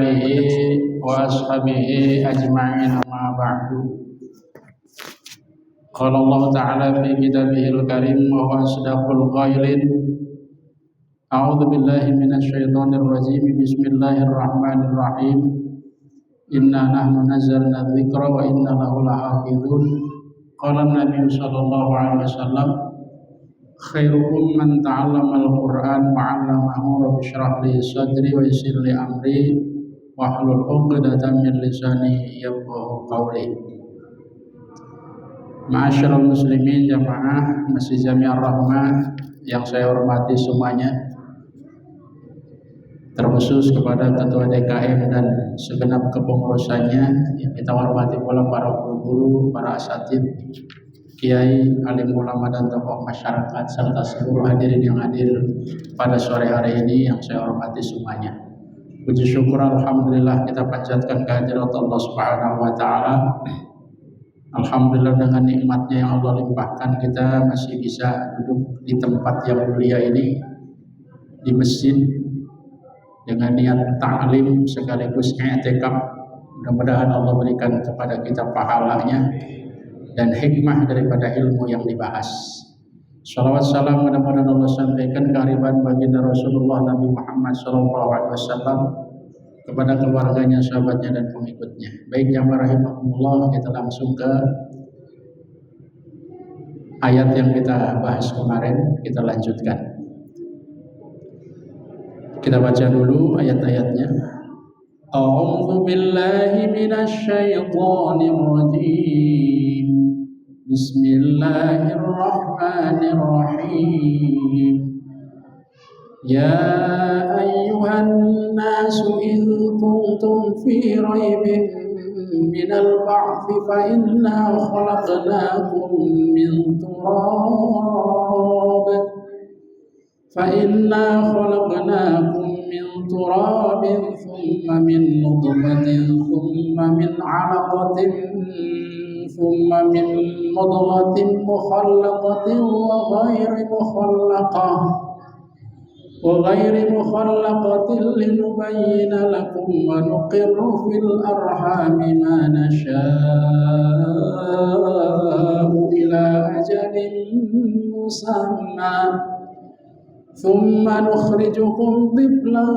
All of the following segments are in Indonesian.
alihi wa ashabihi ajma'in amma ba'du. Qala Allah Ta'ala fi kitabihil karim wa huwa asdaqul qailin. A'udzu billahi minasy syaithanir rajim. Bismillahirrahmanirrahim. Inna nahnu nazzalna dzikra wa inna lahu lahafizun. Qala Nabi sallallahu alaihi wasallam, khairukum man ta'allama al-Qur'an wa 'allamahu. Rabbi shrah li sadri wa yassir li amri wahlul 'uqdatam min lisani yafqahu qawli. Ma'asyiral muslimin jamaah Masjid Jami'ar Rahmah yang saya hormati semuanya, terkhusus kepada Ketua DKM dan segenap kepengurusannya yang kita hormati pula para guru, para asatid, kiai, alim ulama dan tokoh masyarakat serta seluruh hadirin yang hadir pada sore hari ini yang saya hormati semuanya. Puji syukur alhamdulillah kita panjatkan kehadirat Allah Subhanahu wa taala. Alhamdulillah dengan nikmatnya yang Allah limpahkan kita masih bisa duduk di tempat yang mulia ini, di masjid, dengan niat ta'lim sekaligus i'tikaf. Mudah-mudahan Allah berikan kepada kita pahalanya dan hikmah daripada ilmu yang dibahas. Shalawat salam mudah-mudahan Allah sampaikan kehariban baginda Rasulullah Nabi Muhammad SAW kepada keluarganya, sahabatnya dan pengikutnya. Baik jamaah rahimakumullah, kita langsung ke ayat yang kita bahas kemarin, kita lanjutkan. Kita baca dulu ayat-ayatnya. A'udzu billahi minasy syaithanir rajim. Bismillahirrahmanirrahim. Ya ayyuhan nasu in kuntum fi raibin minal ba'thi fa inna khalaqnakum min turabin thumma min nutfatin thumma min 'alaqatin thumma min mudghatin mukhallaqatin wa ghairi mukhallaqatin linubayyina lakum wa nuqirru fil arhami ma nasha'u ila ajalin musamma thumma nukhrijukum tiflan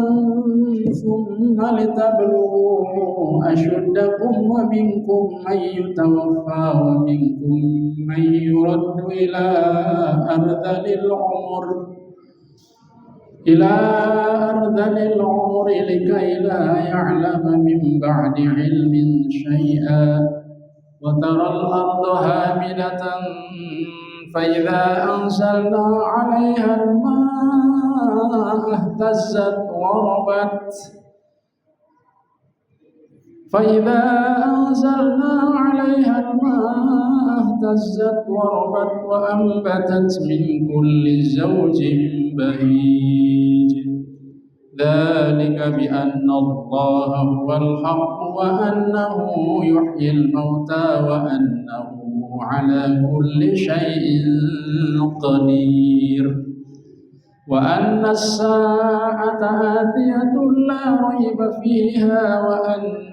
thumma litablughu ashuddakum wa minkum man yutawaffa wa minkum man yuraddu ila ardhil umur likay la ya'lama min ba'di ilmin syai'an wa taral arda hamidatan fa idza anzalna 'alayha al-ma'a ihtazzat wa rabat فإذا أنزلنا عليها الماء اهتزت وربت وأنبتت من كل زوج بهيج ذلك بأن الله هو الحق وأنه يحيي الموتى وأنه على كل شيء قدير وأن الساعة آتية لا ريب فيها وأن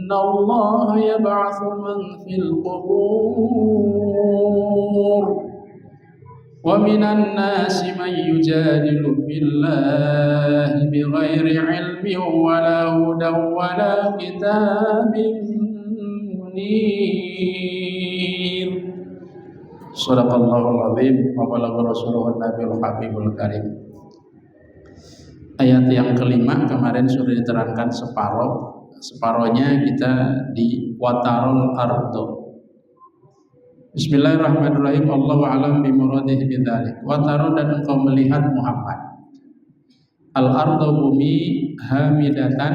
Allah yab'atsu man fil qubur wa minan nasi man yujadilu fillahi bighairi ilmin wala hudan wala kitabin munir. Shadaqallahul azim wa balagha rasuluhun nabiyul habibul karim. Ayat yang kelima kemarin sudah diterangkan separohnya kita di watarul ardo. Bismillahirrahmanirrahim. Allahu a'lam bimuradihi bidzalik. Wataro dan engkau melihat Muhammad al-ardo bumi hamidatan,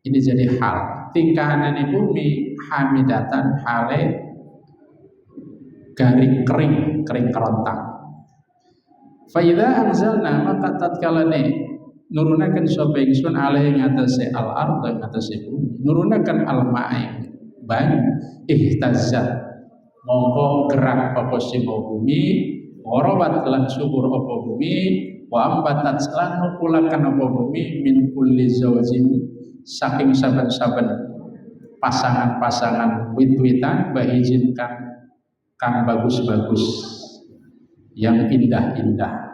ini jadi hal tingkahanane bumi hamidatan hale garing kering kerontang. Fa idza anzalna maka tatkalane nurunakan sapa ingsun alaihi ngatasé al-ardh ngatasé bumi, nurunakan al-ma'i banyu ihtazzat mongko gerak apa sing bumi, warabat lan subur apa bumi, wa ambatat lan nukulakan apa bumi min kulli zawjin saking saben-saben pasangan-pasangan wit-witan bahijin kang bagus-bagus yang indah-indah.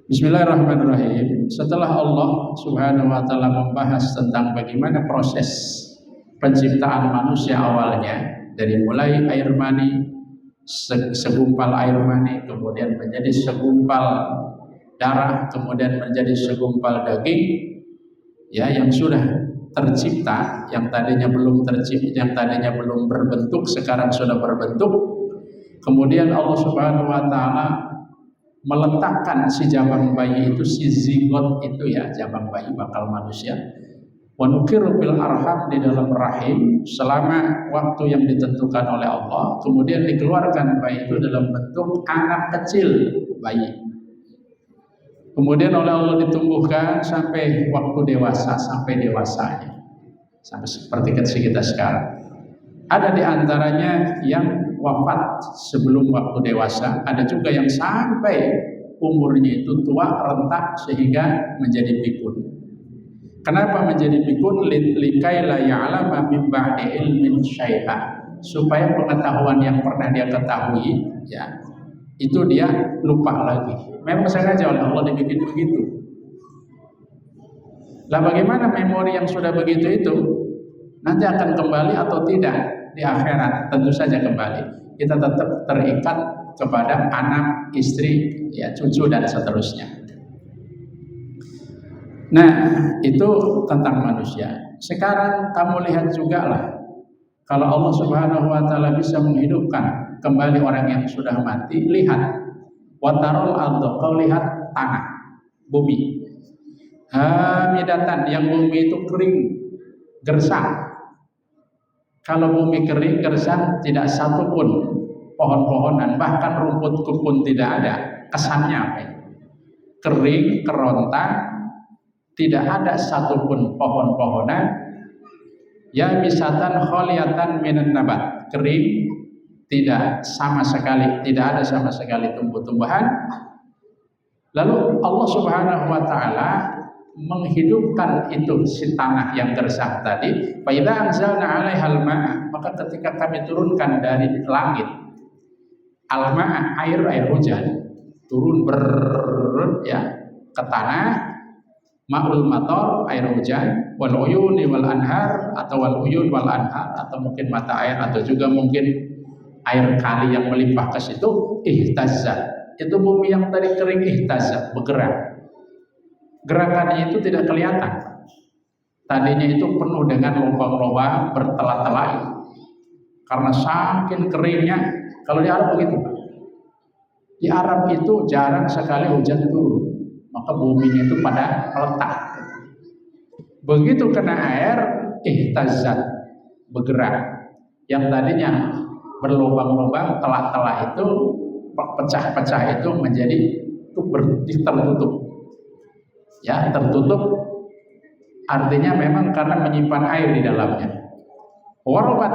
Bismillahirrahmanirrahim. Setelah Allah Subhanahu wa taala membahas tentang bagaimana proses penciptaan manusia awalnya, dari mulai air mani, segumpal air mani, kemudian menjadi segumpal darah, kemudian menjadi segumpal daging, ya, yang sudah tercipta, yang tadinya belum tercipta, yang tadinya belum berbentuk, sekarang sudah berbentuk. Kemudian Allah Subhanahu wa taala meletakkan si jabang bayi itu, si zigot itu, ya, jabang bayi bakal manusia, wa nukiru bil arham, di dalam rahim selama waktu yang ditentukan oleh Allah. Kemudian dikeluarkan bayi itu dalam bentuk anak kecil, bayi. Kemudian oleh Allah ditumbuhkan sampai waktu dewasa, sampai dewasanya, sampai seperti kita sekarang. Ada di antaranya yang wafat sebelum waktu dewasa, ada juga yang sampai umurnya itu tua rentak sehingga menjadi pikun. Kenapa menjadi pikun? Likai la ya'lama min ba'di ilmin syai'a, supaya pengetahuan yang pernah dia ketahui, ya, itu dia lupa lagi. Memang sengaja oleh Allah dibikin begitu. Lah bagaimana memori yang sudah begitu itu nanti akan kembali atau tidak di akhirat? Tentu saja kembali. Kita tetap terikat kepada anak, istri, ya, cucu dan seterusnya. Nah, itu tentang manusia. Sekarang kamu lihat juga lah, kalau Allah Subhanahu wa taala bisa menghidupkan kembali orang yang sudah mati, lihat watarol aldo, kau lihat tanah, bumi hamidatan, yang bumi itu kering, gersang. Kalau bumi kering, gersang, tidak satu pun pohon-pohonan, bahkan rumput pun tidak ada. Kesannya apa? Kering, kerontang, tidak ada satu pun pohon-pohonan. Ya misatan kholiyatan minan nabat, kering, tidak sama sekali, tidak ada sama sekali tumbuh-tumbuhan. Lalu Allah Subhanahu wa taala menghidupkan itu si tanah yang gersang tadi. Fa idza anzalna 'alaihal ma'a, maka ketika kami turunkan dari langit al-ma'a, air hujan, turun ya ke tanah, ma'ul matar, air hujan, wal uyuni wal anhar, atau wal uyun wal anhar, atau mungkin mata air, atau juga mungkin air kali yang melimpah ke situ. Ihtazzat, itu bumi yang tadi kering, ihtazzat, bergerak. Gerakannya itu tidak kelihatan. Tadinya itu penuh dengan lubang-lubang bertelat-telat karena saking keringnya. Kalau di Arab begitu, di Arab itu jarang sekali hujan turun, maka buminya itu pada meletak. Begitu kena air, ihtazzat, bergerak. Yang tadinya berlubang-lubang, telah-telah itu, pecah-pecah itu menjadi tertutup. Ya, tertutup artinya memang karena menyimpan air di dalamnya. Warobat,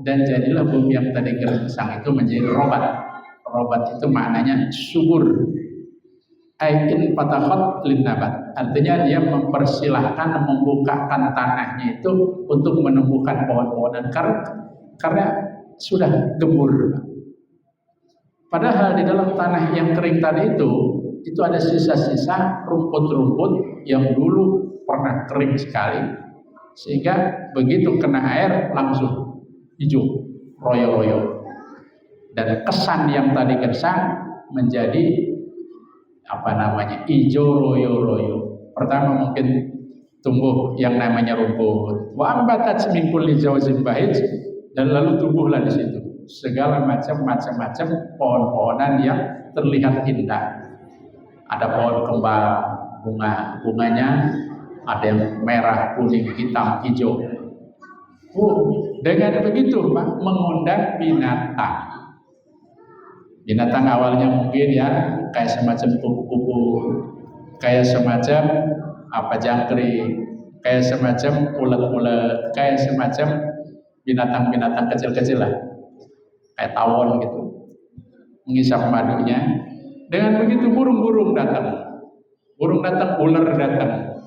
dan jadilah bumi yang tadi gersang itu menjadi robat. Robat itu maknanya subur. Aikin patahot linabat, artinya dia mempersilahkan, membukakan tanahnya itu untuk menumbuhkan pohon-pohonan karena sudah gembur. Padahal di dalam tanah yang kering tadi itu ada sisa-sisa rumput-rumput yang dulu pernah kering sekali, sehingga begitu kena air langsung hijau, royo-royo. Dan kesan yang tadi gersang menjadi hijau royo-royo. Pertama mungkin tumbuh yang namanya rumput. Wa ambatat min kulli zawjin bahij, dan lalu tumbuhlah di situ segala macam pohon-pohonan yang terlihat indah. Ada pohon kembang, bunganya ada yang merah, kuning, hitam, hijau. Dengan begitu Pak, mengundang binatang. Binatang awalnya mungkin ya kayak semacam kupu-kupu, kayak semacam jangkrik, kayak semacam ulet-ulet, kayak semacam binatang-binatang kecil-kecil lah, kayak tawon gitu, mengisap madunya. Dengan begitu burung-burung datang, ular datang.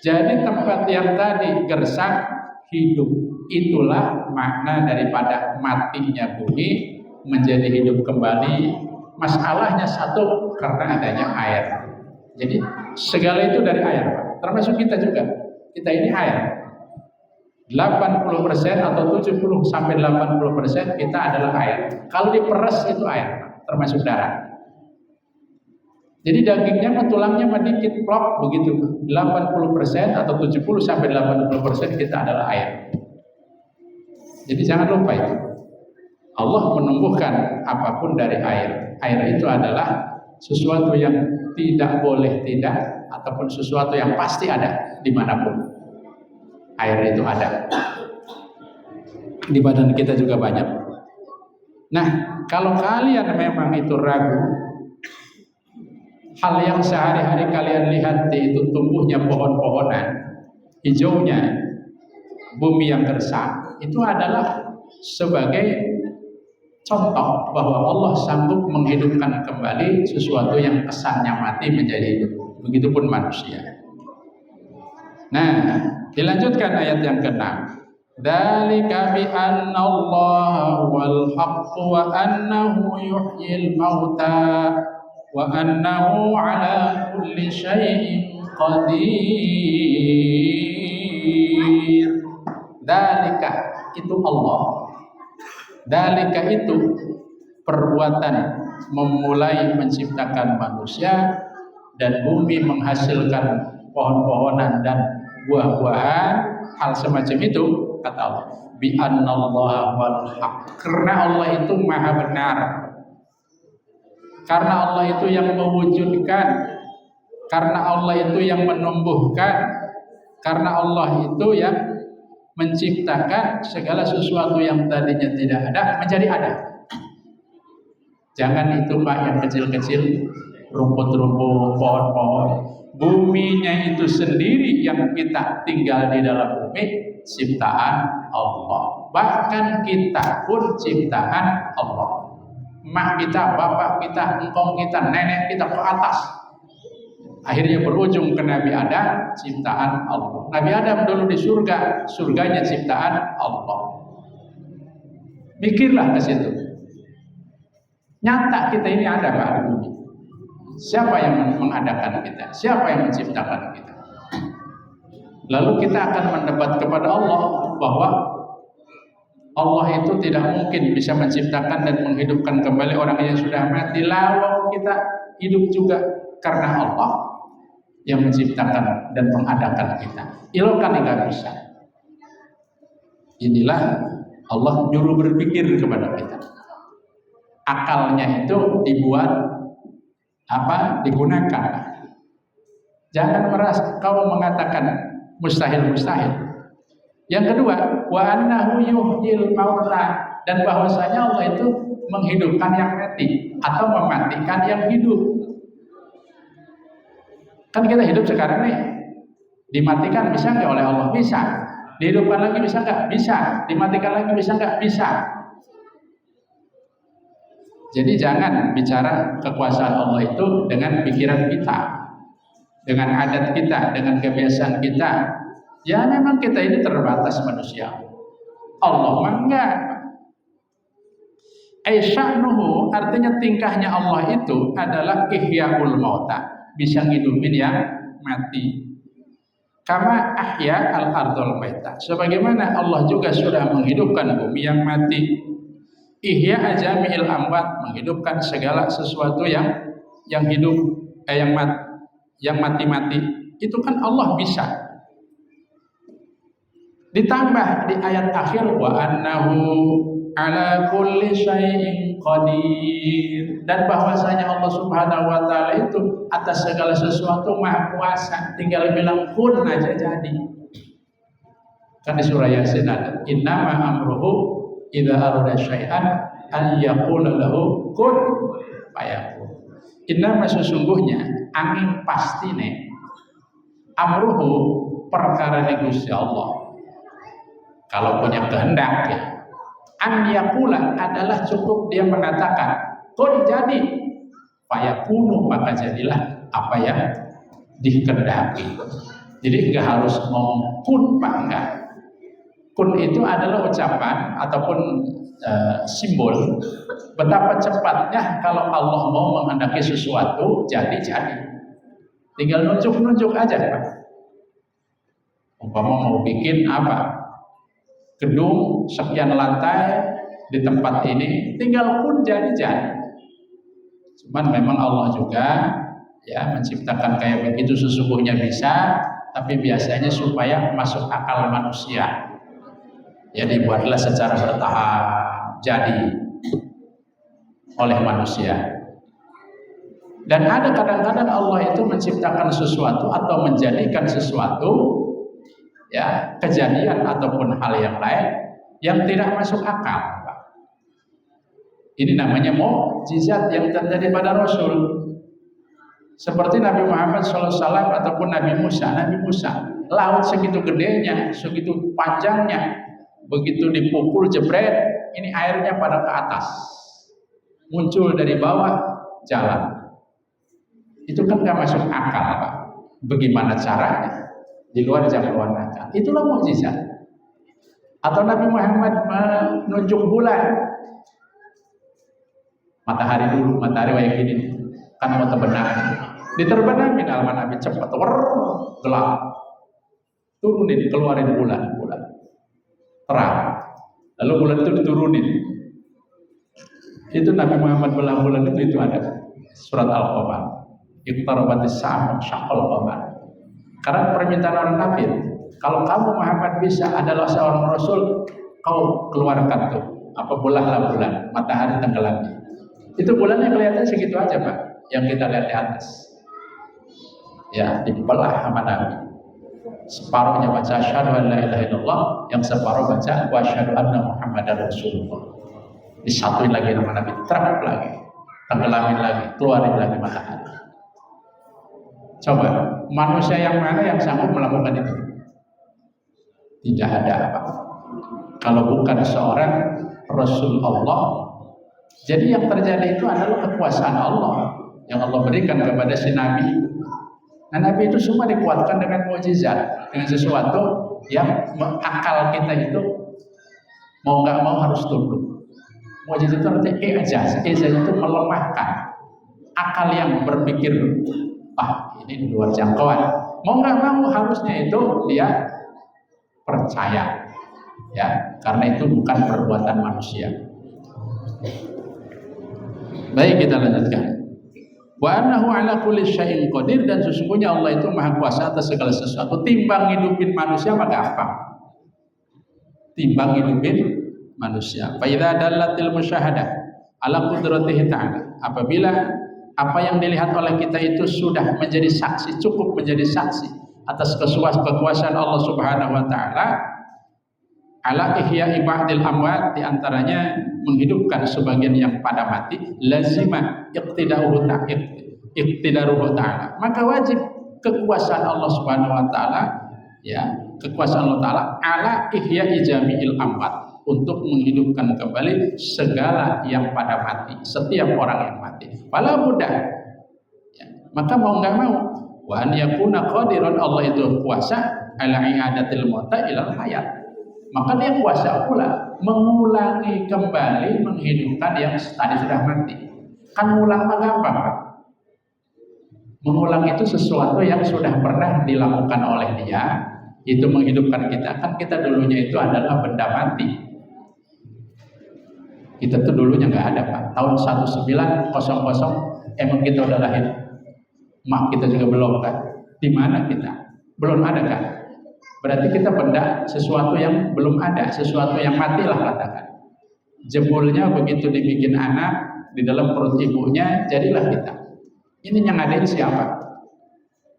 Jadi tempat yang tadi gersang hidup. Itulah makna daripada matinya bumi menjadi hidup kembali. Masalahnya satu, karena adanya air. Jadi segala itu dari air, Pak. Termasuk kita juga. Kita ini air. 80% atau 70 sampai 80% kita adalah air. Kalau diperes itu air, Pak. Termasuk darah. Jadi dagingnya, tulangnya sedikit plok begitu. 80% atau 70 sampai 80% kita adalah air. Jadi jangan lupa itu. Allah menumbuhkan apapun dari air. Air itu adalah sesuatu yang tidak boleh tidak, ataupun sesuatu yang pasti ada dimanapun. Air itu ada. Di badan kita juga banyak. Nah, kalau kalian memang itu ragu, hal yang sehari-hari kalian lihat itu tumbuhnya pohon-pohonan, hijaunya bumi yang gersang, itu adalah sebagai contoh bahwa Allah sanggup menghidupkan kembali sesuatu yang kesannya mati menjadi hidup. Begitupun manusia. Nah, dilanjutkan ayat yang ke-6. Dzalika bi anna Allah wal haqq wa annahu yuhyil mauta wa annahu ala kulli syai'in qadir. Dzalika itu Allah. Dzalika itu perbuatan memulai menciptakan manusia dan bumi menghasilkan pohon-pohonan dan buah-buahan, hal semacam itu, kata Allah, bi annallaha wal haq, karena Allah itu maha benar, karena Allah itu yang mewujudkan, karena Allah itu yang menumbuhkan, karena Allah itu yang menciptakan segala sesuatu yang tadinya tidak ada menjadi ada. Jangan itu Pak yang kecil-kecil, rumput-rumput, pohon-pohon. Buminya itu sendiri yang kita tinggal di dalam bumi, ciptaan Allah. Bahkan kita pun ciptaan Allah. Mak kita, bapak kita, engkong kita, nenek kita ke atas. Akhirnya berujung ke Nabi Adam, ciptaan Allah. Nabi Adam dulu di surga, surganya ciptaan Allah. Mikirlah ke situ. Nyata kita ini ada Pak di bumi. Siapa yang mengadakan kita? Siapa yang menciptakan kita? Lalu kita akan mendebat kepada Allah bahwa Allah itu tidak mungkin bisa menciptakan dan menghidupkan kembali orang yang sudah mati. Lalu kita hidup juga karena Allah yang menciptakan dan mengadakan kita. Ilokan tidak bisa. Inilah Allah nyuruh berpikir kepada kita. Akalnya itu dibuat digunakan. Jangan merasa kau mengatakan mustahil. Yang kedua, wa annahu yuhyil mauta, dan bahwasanya Allah itu menghidupkan yang mati atau mematikan yang hidup. Kan kita hidup sekarang nih, dimatikan bisa nggak oleh Allah? Bisa. Dihidupkan lagi bisa nggak? Bisa. Dimatikan lagi bisa nggak? Bisa. Jadi jangan bicara kekuasaan Allah itu dengan pikiran kita, dengan adat kita, dengan kebiasaan kita. Ya memang kita ini terbatas manusia. Allah mah enggak. Aisya'nuhu, artinya tingkahnya Allah itu adalah ihyaul mauta, bisa ngidupin yang mati. Kama ahya al-ardul maita, sebagaimana Allah juga sudah menghidupkan bumi yang mati. Ihya ajamil amwat, menghidupkan segala sesuatu yang hidup, yang mati-mati. Itu kan Allah bisa. Ditambah di ayat akhir wa annahu ala kulli syai'in qadir, dan bahwasanya Allah Subhanahu wa taala itu atas segala sesuatu maha kuasa, tinggal bilang kun aja jadi. Kan di surah Yasin ada innama amruhu idza arada syai'an an yaqula lahu kun fayakun. Innama sesungguhnya angin pasti nih amruhu perkara Gusti Allah. Kalau punya kehendak ya. An yaqula adalah cukup dia mengatakan kun jadi, fayakunu maka jadilah apa yang dikehendaki. Jadi nggak harus ngomong kun Pak, enggak. Kun itu adalah ucapan ataupun simbol betapa cepatnya kalau Allah mau menghendaki sesuatu jadi. Tinggal nunjuk aja Pak. Umpama mau bikin apa? Gedung sekian lantai di tempat ini, tinggal kun jadi. Cuman memang Allah juga ya menciptakan kayak begitu sesungguhnya bisa, tapi biasanya supaya masuk akal manusia. Ya dibuatlah secara bertahap jadi oleh manusia. Dan ada kadang-kadang Allah itu menciptakan sesuatu atau menjadikan sesuatu ya kejadian ataupun hal yang lain yang tidak masuk akal. Ini namanya mukjizat yang terjadi pada Rasul. Seperti Nabi Muhammad SAW ataupun Nabi Musa, laut segitu gedenya, segitu panjangnya, begitu dipukul jebret, ini airnya pada ke atas, muncul dari bawah jalan. Itu kan gak masuk akal Pak. Bagaimana caranya? Di luar jangkauan akal. Itulah mukjizat. Atau Nabi Muhammad menunjuk bulan, matahari kayak gini, kan mau terbenam. Diterbenangin alma Nabi cepat, gelap, turunin, keluarin bulan terang, lalu bulan itu diturunin. Itu Nabi Muhammad belah bulan itu ada surat Al-Qamar, iqtarabatis sa'ah syaqqal qamar. Karena permintaan orang kafir, kalau kamu Muhammad bisa adalah seorang Rasul, kau keluarkan tuh belahlah bulan, matahari tenggelamnya. Itu bulannya kelihatan segitu aja Pak, yang kita lihat di atas. Ya, dibelah sama Nabi. Separuhnya baca asyhadu an la ilaha illallah, yang separuh baca wa asyhadu anna Muhammadar Rasulullah. Disatuin lagi sama Nabi, terang lagi, tenggelamin lagi, keluarin lagi matahari. Coba, manusia yang mana yang sanggup melakukan itu? Tidak ada apa. Kalau bukan seorang Rasul Allah. Jadi yang terjadi itu adalah kekuasaan Allah yang Allah berikan kepada si Nabi. Nah, Nabi itu semua dikuatkan dengan mukjizat, dengan sesuatu yang akal kita itu mau nggak mau harus tunduk. Mukjizat itu artinya ijaz itu melemahkan akal yang berpikir ini di luar jangkauan. Mau nggak mau harusnya itu dia percaya, ya, karena itu bukan perbuatan manusia. Baik, kita lanjutkan. Wa annahu ala kulli syai'in qadir, dan sesungguhnya Allah itu maha kuasa atas segala sesuatu. Timbang hidupin manusia mah gampang. Timbang hidupin manusia. Fa idza dallatil musyahadah ala qudratihi ta'ala. Apabila apa yang dilihat oleh kita itu sudah menjadi saksi, cukup menjadi saksi atas kekuasaan Allah Subhanahu wa taala, ala ihya'i ba'dil amwat, di antaranya menghidupkan sebagian yang pada mati, lazima iqtidaruhu ta'ala, maka wajib kekuasaan Allah Subhanahu wa taala, ya, kekuasaan Allah taala ala ihya'i jami'il amwat, untuk menghidupkan kembali segala yang pada mati, setiap orang yang mati. Fala mudah, ya, maka mau enggak mau, wa an yakuna qadiran, Allah itu kuasa ala i'adatil mauta ilal hayat, maka dia kuasa pula mengulangi kembali, menghidupkan yang tadi sudah mati. Kan ulang mah gampang Pak. Mengulang itu sesuatu yang sudah pernah dilakukan oleh dia, itu menghidupkan kita. Kan kita dulunya itu adalah benda mati. Kita tuh dulunya nggak ada Pak. Tahun 1900 emang kita udah lahir. Mak kita juga belum kan. Di mana kita? Belum ada kan? Berarti kita benda sesuatu yang belum ada, sesuatu yang matilah katakan. Jebulnya begitu dibikin anak di dalam perut ibunya, jadilah kita. Ini yang ngadain siapa?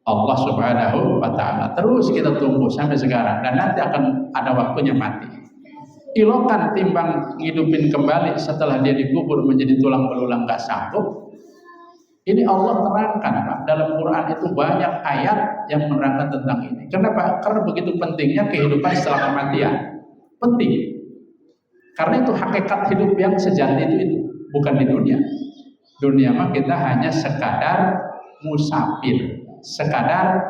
Allah Subhanahu wa taala. Terus kita tunggu sampai sekarang, dan nanti akan ada waktunya mati. Ilokan timbang ngidupin kembali setelah dia dikubur menjadi tulang belulang gak sanggup. Ini Allah terangkan Pak, dalam Quran itu banyak ayat yang menerangkan tentang ini. Kenapa? Karena begitu pentingnya kehidupan setelah kematian. Penting. Karena itu hakikat hidup yang sejati itu bukan di dunia. Dunia mah kita hanya sekadar musafir, sekadar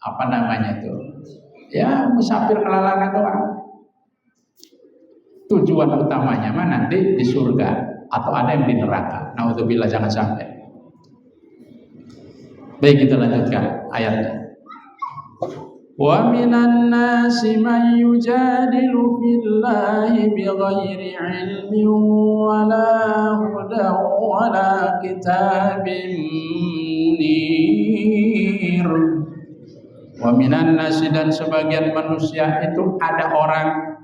apa namanya itu, ya musafir kelalangan doang. Tujuan utamanya mah nanti di surga atau ada yang di neraka. Naudzubillah, jangan sampai. Baik, kita lanjutkan ayatnya. Wa minan nasi man yujadilu fillahi bighairi ilmin wala hudan wala kitabin munir. Wa minan nasi, dan sebagian manusia itu ada orang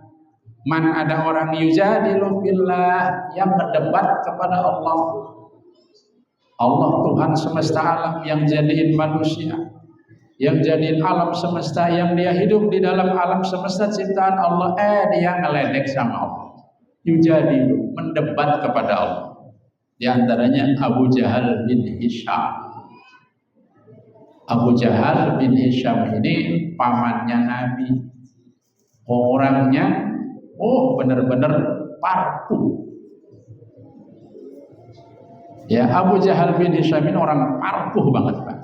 yujadilu fillah, yang berdebat kepada Allah. Allah Tuhan semesta alam yang jadiin manusia, yang jadiin alam semesta, yang dia hidup di dalam alam semesta ciptaan Allah, dia ngeledek sama Allah. Yujadilu, mendebat kepada Allah. Di antaranya Abu Jahal bin Hisham. Abu Jahal bin Hisham ini pamannya Nabi. Orangnya benar-benar parku. Ya, Abu Jahal bin Hisham ini orang parku banget, Pak.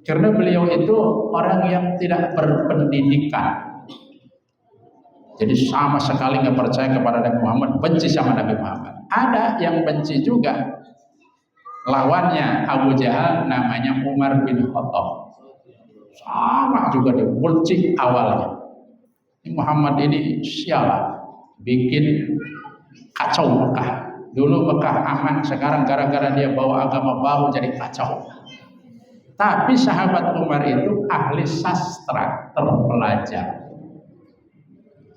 Karena beliau itu orang yang tidak berpendidikan. Jadi sama sekali nggak percaya kepada Nabi Muhammad, benci sama Nabi Muhammad. Ada yang benci juga. Lawannya Abu Jahal namanya Umar bin Khattab. Sama juga dia benci awalnya. Muhammad ini sialan, bikin kacau Mekah. Dulu Mekah aman, sekarang gara-gara dia bawa agama baru jadi kacau. Tapi sahabat Umar itu ahli sastra, terpelajar.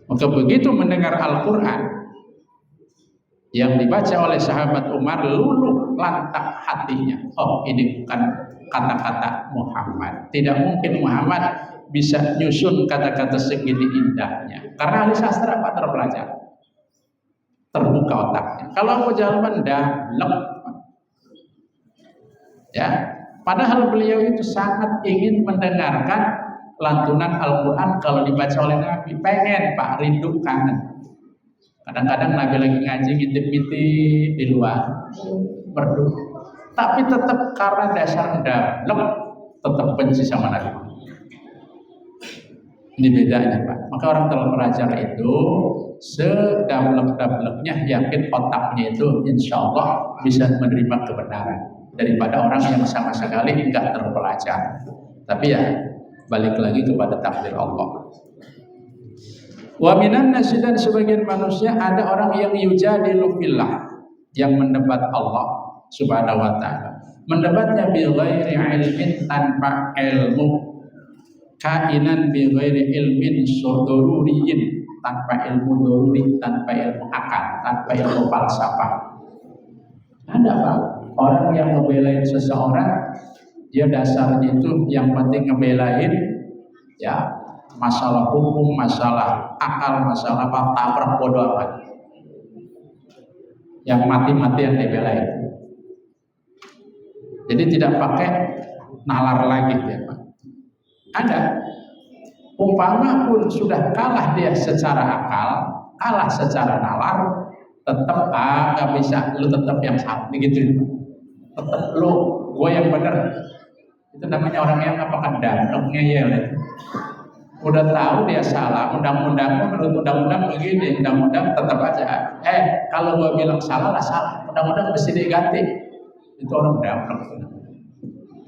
Maka begitu mendengar Al-Quran yang dibaca oleh sahabat Umar, luluh lantak hatinya. Oh, ini bukan kata-kata Muhammad. Tidak mungkin Muhammad bisa nyusun kata-kata segini indahnya. Karena ahli sastra, Pak, terpelajar, terbuka otaknya. Kalau Abu Jahal mendalam, ya, padahal beliau itu sangat ingin mendengarkan lantunan Al-Quran kalau dibaca oleh Nabi. Pengen, Pak, rindu, kangen. Kadang-kadang Nabi lagi ngaji ngintip-ngintip di luar, berdoa. Tapi tetap karena dasar dalam, tetap benci sama Nabi. Ini bedanya, Pak. Maka orang terpelajar itu sedablek-dableknya yakin otaknya itu insya Allah bisa menerima kebenaran, daripada orang yang sama sekali enggak terpelajar. Tapi ya balik lagi kepada takdir Allah. Wa minan nasi, dan sebagian manusia ada orang yang yujadilu fillah, yang mendebat Allah Subhanahu wa taala. Mendebatnya bi ghairi ilmin, tanpa ilmu. Kainan bi ghairi ilmin sudururiyin, tanpa ilmu doruri, tanpa ilmu akal, tanpa ilmu falsafah. Ada, Pak, orang yang ngebelain seseorang, dia dasarnya itu yang penting ngebelain ya masalah hukum, masalah akal, masalah apa, tabrak bodoh amat. Yang mati-matian dibelain. Jadi tidak pakai nalar lagi, ya, Pak. Ada, umpama pun sudah kalah dia secara akal, kalah secara nalar, tetap nggak bisa, lu tetap yang salah, begitu. Tetap lu, gue yang benar. Itu namanya orang yang apakah dandok ngeyel. Udah tahu dia salah, undang-undang menurut undang-undang begini, undang-undang tetap aja. Kalau gue bilang salah lah salah, undang-undang mesti diganti. Itu orang dandok,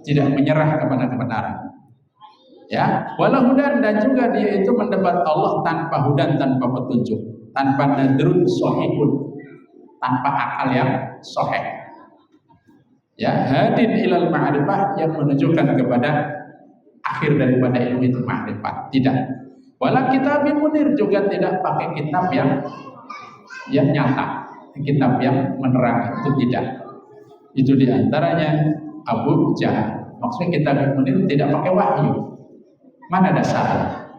tidak menyerah kepada kebenaran. Ya, walau hudan, dan juga dia itu mendebat Allah tanpa hudan, tanpa petunjuk, tanpa nadrun sohihun, tanpa akal yang soheh. Ya, hadin ilal ma'rifah, yang menunjukkan kepada akhir daripada ilmu itu ma'rifat. Tidak. Wala kitabin munir, juga tidak pakai kitab yang nyata, kitab yang menerang, itu tidak. Itu diantaranya Abu Jahal. Maksudnya kitab yang munir tidak pakai wahyu. Mana dasarnya?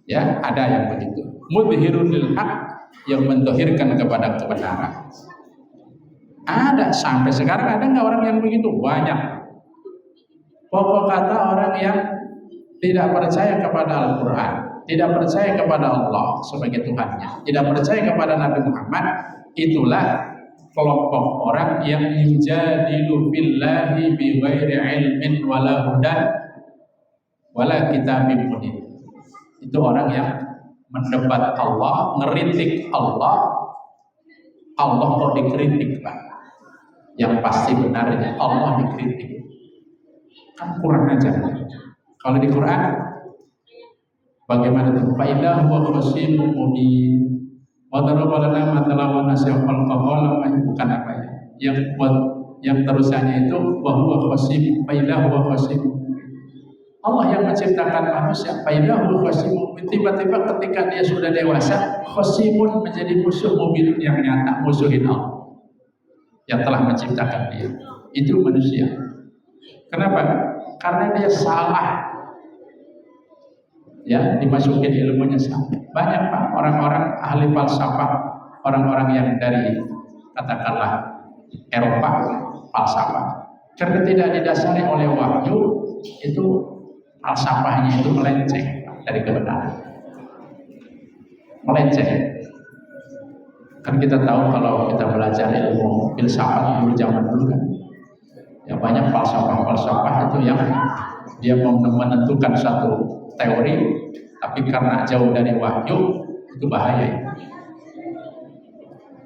Ya, ada yang begitu. Mudhirun lil haq, yang mendohirkan kepada kebenaran. Ada, sampai sekarang ada nggak orang yang begitu? Banyak. Pokok kata orang yang tidak percaya kepada Al-Quran, tidak percaya kepada Allah sebagai Tuhannya, tidak percaya kepada Nabi Muhammad, itulah kelompok orang yang yujadilu billahi bi ghairi ilmin wala hudan wala kitabim munir. Itu orang yang mendebat Allah, ngeritik Allah. Allah kok dikritik, Pak? Yang pasti benarnya Allah dikritik. Kan kurang ajar. Kalau di Quran bagaimana itu? Fa idza huwa khasimun mubin. Wa daraba lana mathalan wa nasiya khalqahu bukan apa ya? Yang terusannya itu wa huwa khasim, fa idza huwa khasim. Allah yang menciptakan manusia, fa idza huwa khasim. Tiba-tiba ketika dia sudah dewasa, khasimun menjadi musuh mubin yang nyata, musuhin Allah yang telah menciptakan dia. Itu manusia. Kenapa? Karena dia salah. Ya, dimasukin ilmunya salah. Banyak Pak orang-orang ahli falsafah, orang-orang yang dari katakanlah Eropa falsafah. Karena tidak didasari oleh wahyu, itu falsafahnya itu melenceng dari kebenaran. Melenceng. Kan kita tahu kalau kita belajar ilmu filsafat dulu zaman dulu kan, ya banyak falsafah-falsafah itu yang dia menentukan satu teori, tapi karena jauh dari wahyu itu bahaya.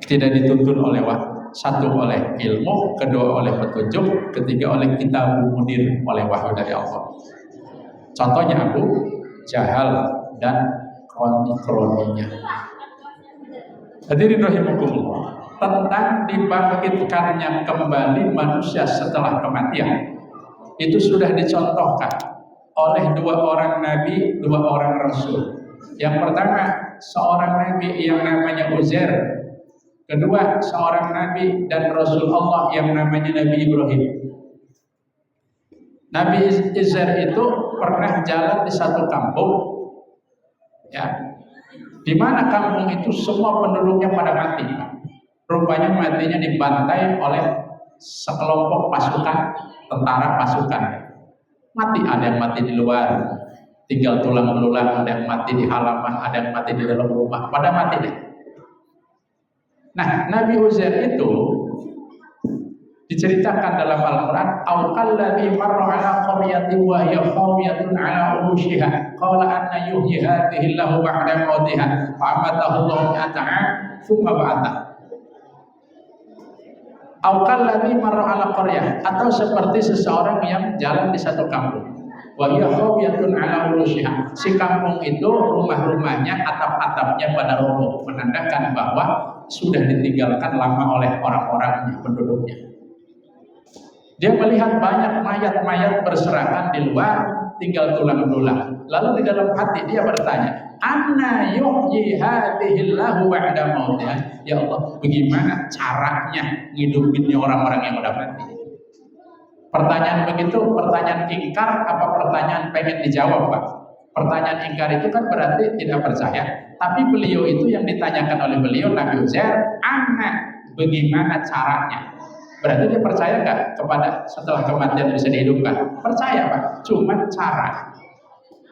Tidak dituntun oleh wahyu, satu oleh ilmu, kedua oleh petunjuk, ketiga oleh kitab munir, oleh wahyu dari Allah. Contohnya Abu Jahal dan kroni-kroninya. Hadirin rahimakumullah, tentang dibangkitkannya kembali manusia setelah kematian itu sudah dicontohkan oleh dua orang nabi, dua orang rasul. Yang pertama seorang nabi yang namanya Uzair, kedua seorang nabi dan rasul Allah yang namanya Nabi Ibrahim. Nabi Uzair itu pernah jalan di satu kampung, ya, di mana kampung itu semua penduduknya pada mati. Rupanya matinya dibantai oleh sekelompok pasukan tentara pasukan. Mati, ada yang mati di luar, tinggal tulang belulang, ada yang mati di halaman, ada yang mati di dalam rumah, pada mati deh. Nah, Nabi Uzair itu diceritakan dalam Al-Quran, "Au kalladzi marra 'ala qaryatin wa hiya khawiyatun 'ala urushiha qala anna yuhyi hadhihi Allahu ba'da mautiha fa amatahu Allahu mi'ata 'am tsumma ba'atha." Au kalladzi marra 'ala qaryah, atau seperti seseorang yang jalan di satu kampung. Wa hiya khawiyatun 'ala urushiha. Si kampung itu rumah-rumahnya, atap-atapnya pada roboh, menandakan bahwa sudah ditinggalkan lama oleh orang-orang penduduknya. Dia melihat banyak mayat-mayat berserakan di luar, tinggal tulang belulang. Lalu di dalam hati dia bertanya, "Anna yuhyi hadhihi Allahu ba'da mautiha?" Ya Allah, bagaimana caranya ngidupinnya orang-orang yang udah mati? Pertanyaan begitu, pertanyaan ingkar apa pertanyaan pengen dijawab, Pak? Pertanyaan ingkar itu kan berarti tidak percaya. Tapi beliau itu yang ditanyakan oleh beliau Nabi Uzair, "Anna, bagaimana caranya?" Berarti dia percaya nggak kepada setelah kematian bisa dihidupkan? Percaya Pak, cuma cara.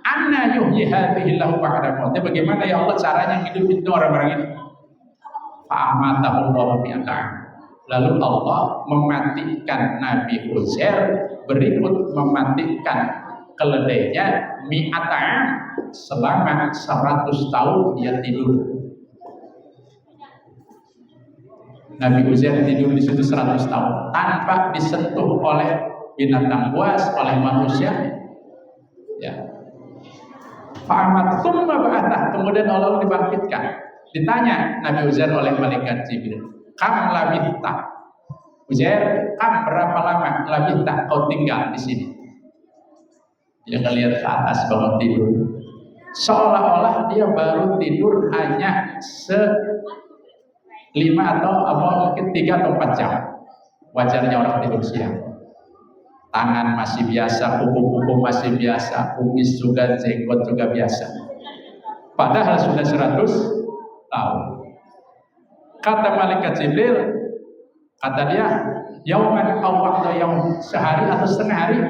Anna yuhyi hadhihi Allahu ba'da mautih. Bagaimana ya Allah caranya hidupin itu orang-orang ini? Fa'amatahu Allahu mi'ata. Lalu Allah mematikan Nabi Uzair, berikut mematikan keledainya mi'ata selama 100 tahun dia tidur. Nabi Uzair tidur di situ 100 tahun tanpa disentuh oleh binatang buas, oleh manusia. Ya. Fa'amat tsumma ba'athah, kemudian Allah dibangkitkan. Ditanya Nabi Uzair oleh malaikat Jibril, "Kam labithta?" Uzair, "Kam, berapa lama labithta kau tinggal di sini?" Dia ngelihat ke atas bangun tidur. Seolah-olah dia baru tidur hanya 5 atau mungkin 3 atau 4 jam. Wajarnya orang tidur siang. Tangan masih biasa, kuku-kuku masih biasa, kumis juga, jenggot juga biasa. Padahal sudah 100 tahun. Kata malaikat Jibril, kata dia, "Yauman aw waqta yaum," sehari atau setengah hari?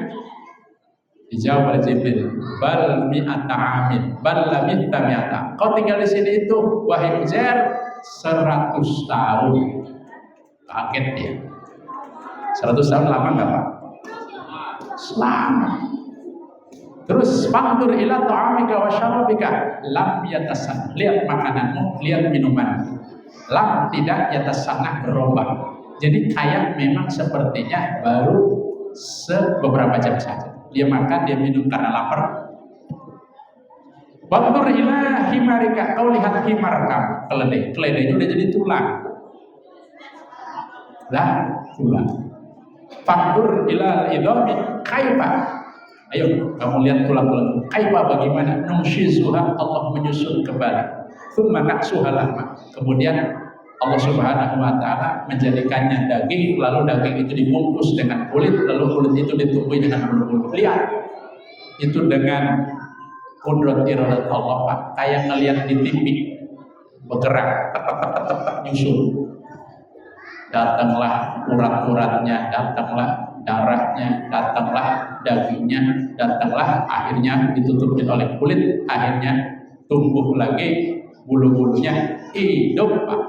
Dijawab oleh Jibril, "Bal mi'ata amin, bal labithta mi'ata." Kau tinggal di sini itu wahai Uzair 100 tahun. Kaget dia. 100 tahun lama nggak Pak? Selama. Terus fandur ila ta'amika wa syarabika lam yatasan. Lihat makananmu, lihat minuman. Lam tidak yatasanah berubah. Jadi kayak memang sepertinya baru beberapa jam saja. Dia makan, dia minum karena lapar. Fandur ila himarika, kau lihat himar kamu, keledai. Keledainya udah jadi tulang. Lah, tulang. Fandur ila idhami kaifa. Ayo kamu lihat tulang-tulang. Kaifa bagaimana? Nushizuha, Allah menyusun kembali. Tsumma naksuha lahma. Kemudian Allah Subhanahu wa taala menjadikannya daging, lalu daging itu dibungkus dengan kulit, lalu kulit itu ditumbuhi dengan bulu-bulu. Lihat. Itu dengan kudrat iradat Allah, Pak. Kayak ngelihat di TV bergerak, tek nyusun. Datanglah urat-uratnya, datanglah darahnya, datanglah dagingnya, datanglah akhirnya ditutupin oleh kulit, akhirnya tumbuh lagi bulu-bulunya, hidup, Pak.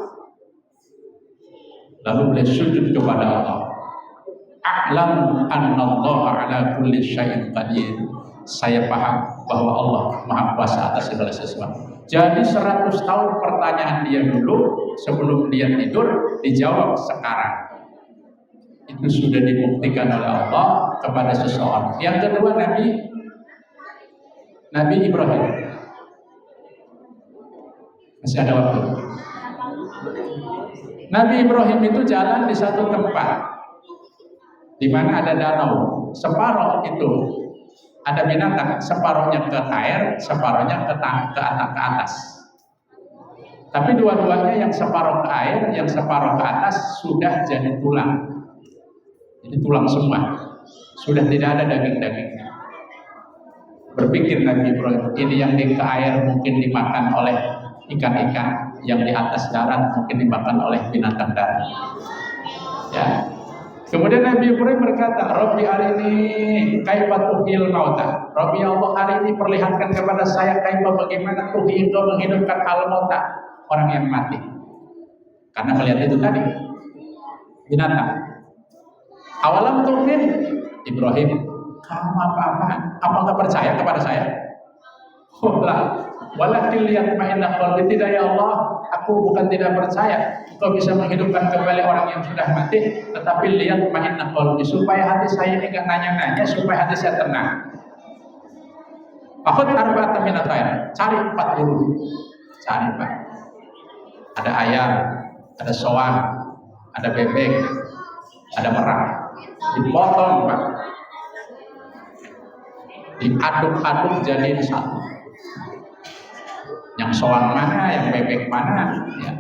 Lalu beliau sujud kepada Allah. A'lam annallaha ala kulli syai'in qadir. Saya paham bahwa Allah Maha Kuasa atas segala sesuatu. Jadi 100 tahun pertanyaan dia dulu sebelum dia tidur dijawab sekarang. Itu sudah dibuktikan oleh Allah kepada seseorang. Yang kedua Nabi Ibrahim. Masih ada waktu. Nabi Ibrahim itu jalan di satu tempat di mana ada danau. Separuh itu ada binatang, separuhnya ke air, separuhnya ke atas. Tapi dua-duanya yang separuh ke air, yang separuh ke atas sudah jadi tulang. Jadi tulang semua, sudah tidak ada daging-dagingnya. Berpikir Nabi Ibrahim, ini yang di ke air mungkin dimakan oleh ikan-ikan, yang di atas darat mungkin dimakan oleh binatang darat. Ya. Kemudian Nabi Ibrahim berkata, Rabbi arini kaifa tuhyil mauta. Rabbi Allah, hari ini perlihatkan kepada saya kaifa bagaimana tuhyi engkau menghidupkan al mauta, orang yang mati. Karena melihat itu tadi binatang. Awalam tu'min, Ibrahim, kamu apa-apaan? Apa enggak percaya kepada saya? Walakin liyatma'inna qalbi, tidak ya Allah, aku bukan tidak percaya Kau bisa menghidupkan kembali orang yang sudah mati, tetapi liyatma'inna qalbi, supaya hati saya ini enggak nanya-nanya, supaya hati saya tenang. Akhud arba'atan minat tayr, cari 4 dulu. Cari, Pak. Ada ayam, ada soang, ada bebek, ada merak. Dipotong, Pak. Diaduk-aduk jadi satu. Yang soang mana, yang bebek mana, ya.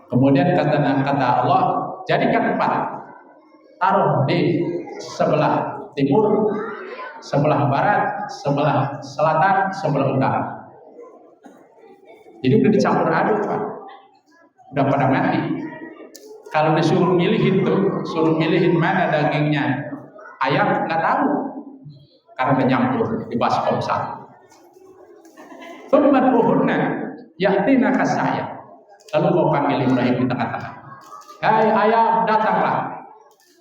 Kemudian kata Allah, jadikan 4. Taruh di sebelah timur, sebelah barat, sebelah selatan, sebelah utara. Jadi udah dicampur aduk, Pak. Udah pada mati. Kalau disuruh milihin tuh, suruh milihin mana dagingnya, ayam nggak tahu, karena udah nyampur di baskom satu. Tsumma tuhunna yahtina kasaya. Lalu mau panggil Ibrahim di tengah-tengah. Hai ayam, datanglah.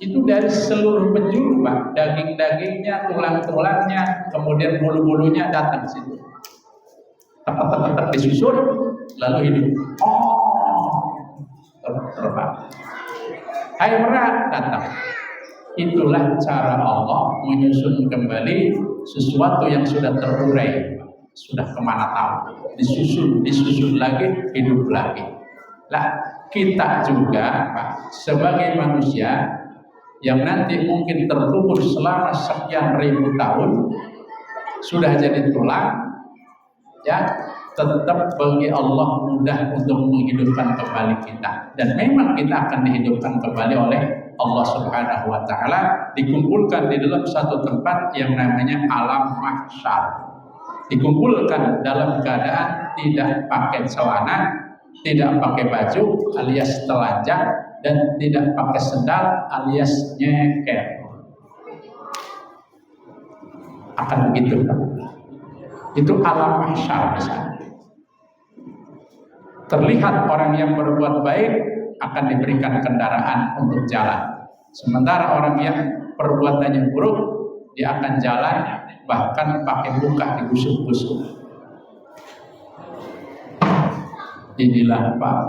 Itu dari seluruh penjuru, Pak. Daging-dagingnya, tulang-tulangnya, kemudian bulu-bulunya datang ke situ. Tetap disusun, lalu hidup. Terbang. Hai merak, datang. Itulah cara Allah menyusun kembali sesuatu yang sudah terurai, sudah kemana tahu, disusun lagi, hidup lagi. Lah kita juga, Pak, sebagai manusia yang nanti mungkin terkubur selama sekian ribu tahun, sudah jadi tulang, ya, tetap bagi Allah mudah untuk menghidupkan kembali kita. Dan memang kita akan dihidupkan kembali oleh Allah Subhanahu wa taala, dikumpulkan di dalam satu tempat yang namanya alam mahsyar. Dikumpulkan dalam keadaan tidak pakai celana, tidak pakai baju alias telanjang, dan tidak pakai sendal alias nyeker. Akan begitu, Pak. Itu alam mahsyar misalnya. Terlihat orang yang berbuat baik akan diberikan kendaraan untuk jalan. Sementara orang yang perbuatannya buruk dia akan jalan bahkan pakai muka digusuk-gusuk. Inilah Pak,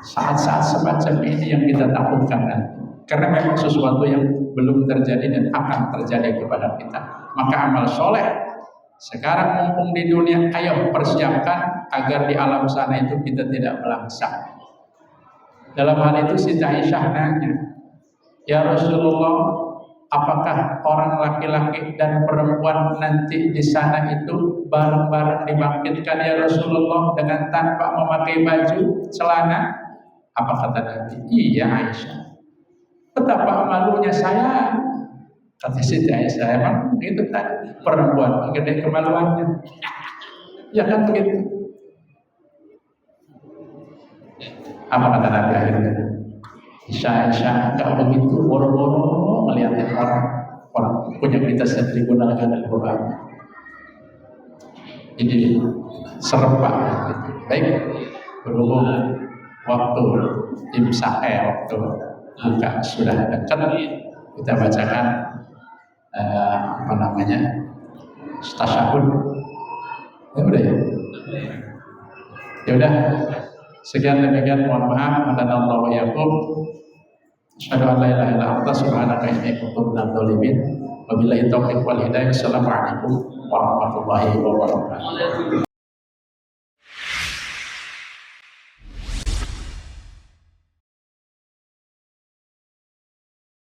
saat-saat semacam ini yang kita takutkan nanti. Karena memang sesuatu yang belum terjadi dan akan terjadi kepada kita. Maka amal soleh sekarang mumpung di dunia, ayo persiapkan agar di alam sana itu kita tidak melangsang. Dalam hal itu Siti Aisyah nanya, ya Rasulullah, apakah orang laki-laki dan perempuan nanti di sana itu bareng-bareng dibangkitkan ya Rasulullah dengan tanpa memakai baju celana? Apa kata Nabi? Iya Aisyah. Betapa malunya saya, kata Siti Aisyah. Emang itu tadi perempuan gede kemaluannya, ya kan begitu. Apa kata Nabi akhirnya? Aisyah enggak begitu boro-boro melihatin orang punya kita sendiri gunakan Al-Quran. Ini serempak. Baik, berhubung waktu imsak waktu buka sudah dekat, kita bacakan tasyahud. Ya udah ya. Ya udah. Sekian demikian, mohon maaf. Alhamdulillah wa yakum. Asyhadu an la ilaha illa anta subhanaka inni kuntu minadz dzalimin. Wabillahi taufiq wal hidayah. Assalamualaikum warahmatullahi wabarakatuh.